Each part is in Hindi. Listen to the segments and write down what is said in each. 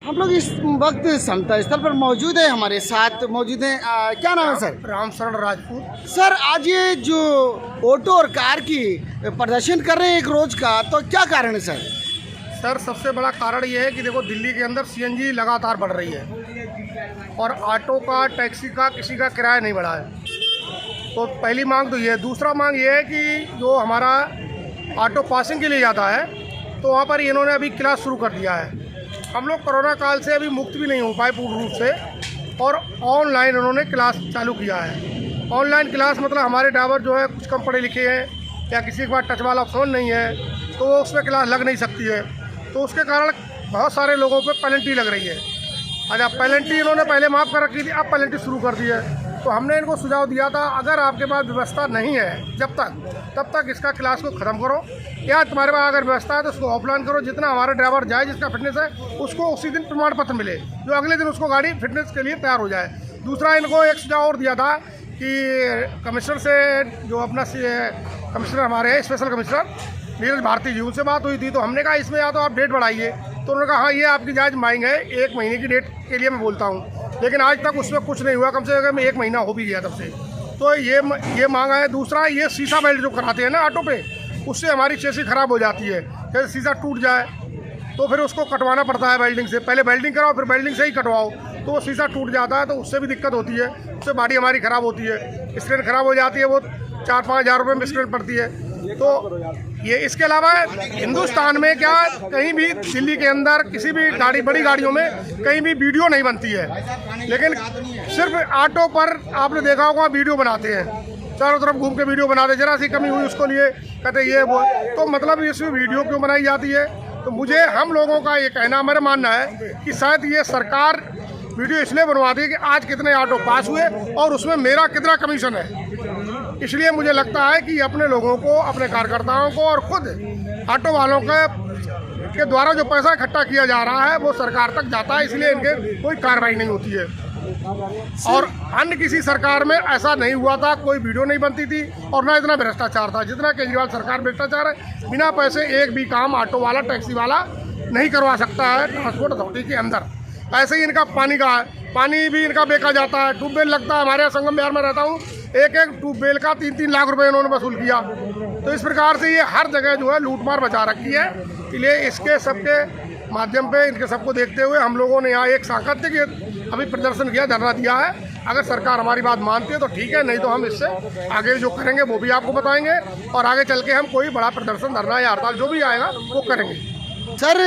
हम लोग इस वक्त समता स्थल पर मौजूद है, हमारे साथ मौजूद हैं क्या नाम है सर? रामशरण राजपूत। सर आज ये जो ऑटो और कार की प्रदर्शन कर रहे हैं एक रोज का, तो क्या कारण है सर? सर सबसे बड़ा कारण ये है कि देखो दिल्ली के अंदर सीएनजी लगातार बढ़ रही है और ऑटो का, टैक्सी का, किसी का किराया नहीं बढ़ा है। तो पहली मांग तो ये है। दूसरा मांग ये है कि जो हमारा ऑटो पासिंग के लिए जाता है तो वहाँ पर इन्होंने अभी क्लास शुरू कर दिया है। हम लोग कोरोना काल से अभी मुक्त भी नहीं हो पाए पूर्ण रूप से, और ऑनलाइन उन्होंने क्लास चालू किया है। ऑनलाइन क्लास मतलब हमारे ड्राइवर जो है कुछ कम पढ़े लिखे हैं या किसी के पास टच वाला फ़ोन नहीं है तो उसमें क्लास लग नहीं सकती है। तो उसके कारण बहुत सारे लोगों पे पेनल्टी लग रही है। अच्छा, पेनल्टी इन्होंने पहले माफ़ कर रखी थी, अब पेनल्टी शुरू कर दी है। तो हमने इनको सुझाव दिया था, अगर आपके पास व्यवस्था नहीं है जब तब तक इसका क्लास को ख़त्म करो, या तुम्हारे पास अगर व्यवस्था है तो उसको ऑफलाइन करो। जितना हमारा ड्राइवर जाए, जिसका फिटनेस है, उसको उसी दिन प्रमाण पत्र मिले, जो अगले दिन उसको गाड़ी फिटनेस के लिए तैयार हो जाए। दूसरा इनको एक सुझाव और दिया था कि कमिश्नर से, जो अपना कमिश्नर हमारे हैं, स्पेशल कमिश्नर नीरज भारती जी, उनसे बात हुई थी। तो हमने कहा इसमें या तो आप डेट बढ़ाइए, तो उन्होंने कहा हाँ ये आपकी जायज़ मांग है, 1 महीने की डेट के लिए मैं बोलता हूँ। लेकिन आज तक उसमें कुछ नहीं हुआ, कम से कम 1 महीना हो भी गया तब से। तो ये मांगा है। दूसरा, ये शीशा बेल्ट जो कराते हैं ना ऑटो पे, उससे हमारी चेसी ख़राब हो जाती है। जैसे शीशा टूट जाए तो फिर उसको कटवाना पड़ता है वेल्डिंग से, पहले वेल्डिंग कराओ फिर वेल्डिंग से ही कटवाओ, तो वो शीशा टूट जाता है, तो उससे भी दिक्कत होती है। उससे बॉडी हमारी ख़राब होती है, स्क्रीन ख़राब हो जाती है, वो 4-5 हज़ार रुपये में स्क्रीन पड़ती है। तो ये इसके अलावा हिंदुस्तान में क्या कहीं भी, दिल्ली के अंदर किसी भी गाड़ी, बड़ी गाड़ियों में कहीं भी वीडियो नहीं बनती है, लेकिन सिर्फ ऑटो पर आपने देखा होगा वीडियो बनाते हैं, चारों तरफ घूम के वीडियो बनाते, जरा सी कमी हुई उसको लिए कहते ये वो। तो मतलब इसमें वीडियो क्यों बनाई जाती है? तो मुझे, हम लोगों का ये कहना, मेरा मानना है कि शायद ये सरकार वीडियो इसलिए बनवाती है कि आज कितने ऑटो पास हुए और उसमें मेरा कितना कमीशन है। इसलिए मुझे लगता है कि अपने लोगों को, अपने कार्यकर्ताओं को और खुद ऑटो वालों के द्वारा जो पैसा इकट्ठा किया जा रहा है वो सरकार तक जाता है, इसलिए इनके कोई कार्रवाई नहीं होती है। और अन्य किसी सरकार में ऐसा नहीं हुआ था, कोई वीडियो नहीं बनती थी और ना इतना भ्रष्टाचार था जितना केजरीवाल सरकार भ्रष्टाचार है। बिना पैसे एक भी काम ऑटो वाला, टैक्सी वाला नहीं करवा सकता है ट्रांसपोर्ट अथॉरिटी के अंदर। ऐसे ही इनका पानी का है, पानी भी इनका बेचा जाता है, ट्यूबवेल लगता है। हमारे यहाँ संगम बिहार में रहता हूँ, एक ट्यूबवेल का 3-3 लाख रुपए इन्होंने वसूल किया। तो इस प्रकार से ये हर जगह जो है लूटमार बचा रखी है। इसलिए इसके सबके माध्यम पे, इनके सबको देखते हुए हम लोगों ने यहाँ एक सांकेतिक अभी प्रदर्शन किया, धरना दिया है। अगर सरकार हमारी बात मानती है तो ठीक है, नहीं तो हम इससे आगे जो करेंगे वो भी आपको बताएंगे, और आगे चल के हम कोई बड़ा प्रदर्शन, धरना या हड़ताल जो भी आएगा वो करेंगे। सर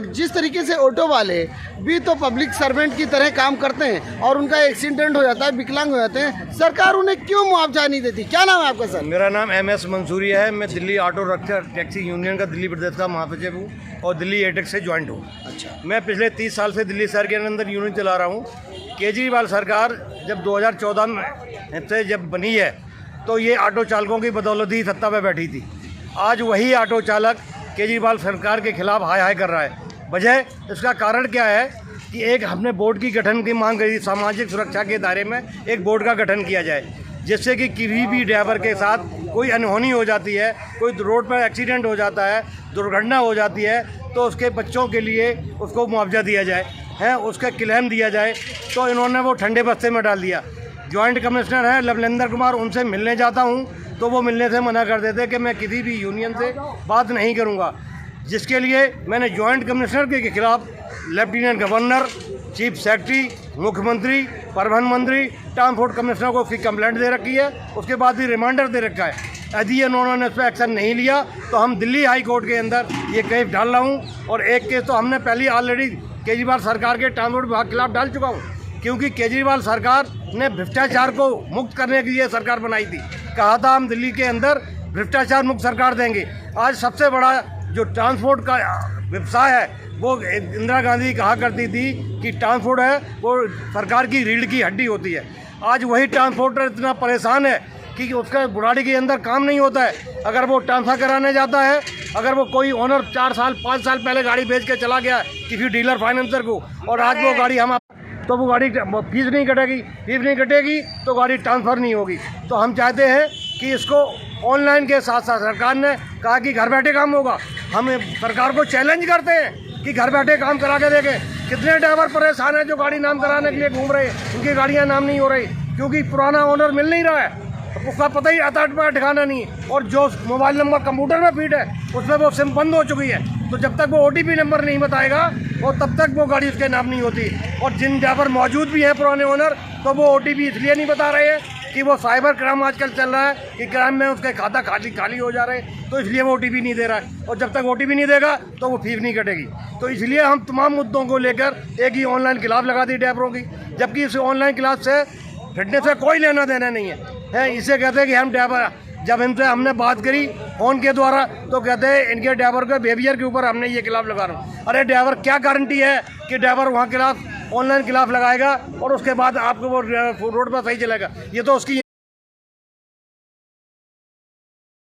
जिस तरीके से ऑटो वाले भी तो पब्लिक सर्वेंट की तरह काम करते हैं और उनका एक्सीडेंट हो जाता है, विकलांग हो जाते हैं, सरकार उन्हें क्यों मुआवजा नहीं देती? क्या नाम है आपका सर? मेरा नाम MS मंसूरिया है। मैं Delhi auto rickshaw taxi union का दिल्ली प्रदेश का महासचिव हूँ और दिल्ली एटेक्स से ज्वाइंट हूँ। अच्छा। मैं पिछले 30 साल से दिल्ली शहर के अंदर यूनियन चला रहा हूँ। केजरीवाल सरकार जब 2014 में से जब बनी है तो ये ऑटो चालकों की बदौलत ही सत्ता पर बैठी थी। आज वही ऑटो चालक केजरीवाल सरकार के खिलाफ हाय हाय कर रहा है। वजह, इसका कारण क्या है कि एक हमने बोर्ड की गठन की मांग करी, सामाजिक सुरक्षा के दायरे में एक बोर्ड का गठन किया जाए, जिससे कि किसी भी ड्राइवर के साथ कोई अनहोनी हो जाती है, कोई रोड पर एक्सीडेंट हो जाता है, दुर्घटना हो जाती है, तो उसके बच्चों के लिए उसको मुआवजा दिया जाए, है उसका क्लेम दिया जाए। तो इन्होंने वो ठंडे बस्ते में डाल दिया। जॉइंट कमिश्नर हैं लवलेंदर कुमार, उनसे मिलने जाता हूँ तो वो मिलने से मना कर देते कि मैं किसी भी यूनियन से बात नहीं करूँगा, जिसके लिए मैंने जॉइंट कमिश्नर के खिलाफ लेफ्टिनेंट गवर्नर, चीफ सेक्रेटरी, मुख्यमंत्री, परिवहन मंत्री, ट्रांसपोर्ट कमिश्नर को उसकी कंप्लेंट दे रखी है। उसके बाद भी रिमाइंडर दे रखा है। यदि इन्होंने इस पर एक्शन नहीं लिया तो हम दिल्ली हाई कोर्ट के अंदर ये केस डाल रहा हूँ, और एक केस तो हमने पहले ऑलरेडी केजरीवाल सरकार के ट्रांसपोर्ट विभाग के खिलाफ डाल चुका हूँ, क्योंकि केजरीवाल सरकार ने भ्रष्टाचार को मुक्त करने के लिए सरकार बनाई थी। कहा था हम दिल्ली के अंदर भ्रष्टाचार मुक्त सरकार देंगे। आज सबसे बड़ा जो ट्रांसपोर्ट का व्यवसाय है, वो इंदिरा गांधी कहा करती थी कि ट्रांसपोर्ट है वो सरकार की रीढ़ की हड्डी होती है। आज वही ट्रांसपोर्टर इतना परेशान है कि उसका बुढ़ाड़ी के अंदर काम नहीं होता है। अगर वो ट्रांसफ़र कराने जाता है, अगर वो कोई ओनर 4 साल 5 साल पहले गाड़ी बेच के चला गया किसी डीलर फाइनेंसर को, और आज वो गाड़ी हम, तो वो गाड़ी फीस नहीं कटेगी तो गाड़ी ट्रांसफ़र नहीं होगी। तो हम चाहते हैं कि इसको ऑनलाइन के साथ साथ सरकार ने कहा कि घर बैठे काम होगा। हम सरकार को चैलेंज करते हैं कि कि घर बैठे काम करा के देखे। कितने ड्राइवर परेशान हैं जो गाड़ी नाम कराने के लिए घूम रहे हैं, उनकी गाड़ियाँ नाम नहीं हो रही क्योंकि पुराना ओनर मिल नहीं रहा है, उसका पता ही आता ठिकाना नहीं है। और जो मोबाइल नंबर कंप्यूटर में फीड है उसमें वो सिम बंद हो चुकी है, तो जब तक वो OTP नंबर नहीं बताएगा और तब तक वो गाड़ी उसके नाम नहीं होती। और जिन ड्राइवर मौजूद भी हैं पुराने ओनर, तो वो OTP इसलिए नहीं बता रहे हैं कि वो साइबर क्राइम आजकल चल रहा है कि क्राइम में उसके खाता खाली हो जा रहे हैं, तो इसलिए वो OTP नहीं दे रहा है। और जब तक OTP नहीं देगा तो वो फीस नहीं कटेगी। तो इसलिए हम तमाम मुद्दों को लेकर एक ही ऑनलाइन क्लास लगा दी ड्राइवरों की, जबकि इस ऑनलाइन क्लास से फिटनेस से कोई लेना देना नहीं है। इसे कहते हैं कि हम ड्राइवर, जब इनसे हमने बात करी फ़ोन के द्वारा तो कहते हैं इनके ड्राइवर के बिहेवियर के ऊपर हमने ये क्लास लगा रहा हूँ। अरे ड्राइवर क्या गारंटी है कि ड्राइवर वहाँ क्लास ऑनलाइन क्लास लगाएगा और उसके बाद आपको वो रोड पर सही चलेगा? ये तो उसकी